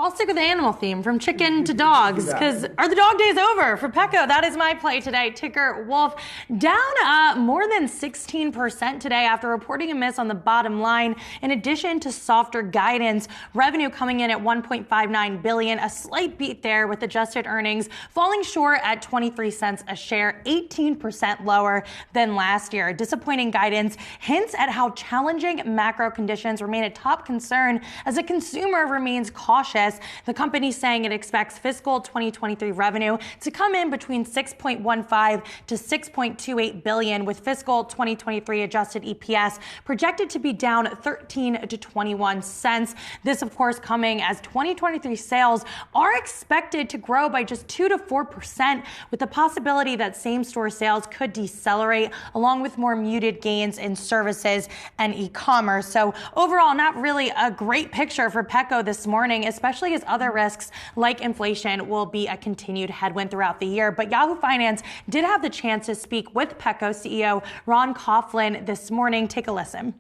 I'll stick with the animal theme, from chicken to dogs, because are the dog days over for Petco? That is my play today. Ticker Wolf down more than 16% today after reporting a miss on the bottom line. In addition to softer guidance, revenue coming in at $1.59 billion, a slight beat there with adjusted earnings falling short at 23 cents a share, 18% lower than last year. Disappointing guidance hints at how challenging macro conditions remain a top concern as the consumer remains cautious. The company saying it expects fiscal 2023 revenue to come in between $6.15 to $6.28 billion, with fiscal 2023 adjusted EPS projected to be down 13 to 21 cents. This, of course, coming as 2023 sales are expected to grow by just 2 to 4%, with the possibility that same-store sales could decelerate, along with more muted gains in services and e-commerce. So overall, not really a great picture for Petco this morning, especially as other risks like inflation will be a continued headwind throughout the year. But Yahoo Finance did have the chance to speak with Petco CEO Ron Coughlin this morning. Take a listen.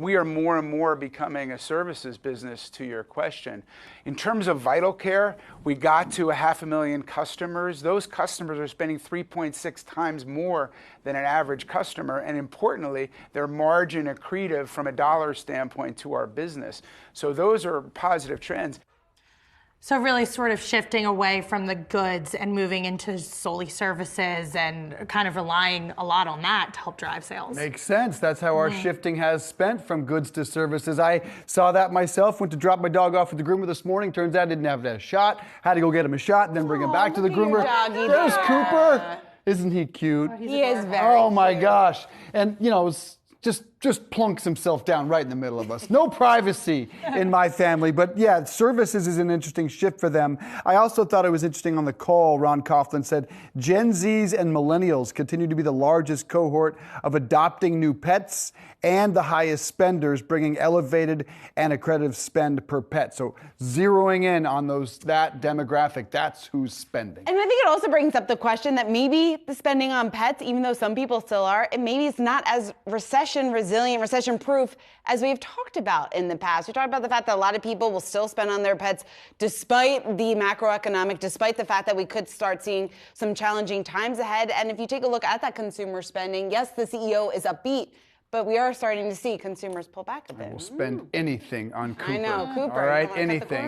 We are more and more becoming a services business, to your question. In terms of Vital Care, we got to 500,000 customers. Those customers are spending 3.6 times more than an average customer. And importantly, they're margin accretive from a dollar standpoint to our business. So those are positive trends. So really sort of shifting away from the goods and moving into solely services and kind of relying a lot on that to help drive sales. Makes sense. That's how our shifting has spent from goods to services. I saw that myself. Went to drop my dog off at the groomer this morning. Turns out I didn't have a shot. Had to go get him a shot and then bring him back to the groomer. There's Cooper. Isn't he cute? He is very Oh my cute. gosh. And you know, just plunks himself down right in the middle of us. No privacy in my family. But yeah, services is an interesting shift for them. I also thought it was interesting on the call, Ron Coughlin said, Gen Zs and millennials continue to be the largest cohort of adopting new pets and the highest spenders, bringing elevated and accretive spend per pet. So zeroing in on that demographic, that's who's spending. And I think it also brings up the question that maybe the spending on pets, even though some people still are, maybe it's not as recession resilient, recession proof as we've talked about in the past. We talked about the fact that a lot of people will still spend on their pets despite the macroeconomic, despite the fact that we could start seeing some challenging times ahead. And if you take a look at that consumer spending, yes, the CEO is upbeat, but we are starting to see consumers pull back a bit. I will spend anything on Cooper. I know, Cooper. All right, anything.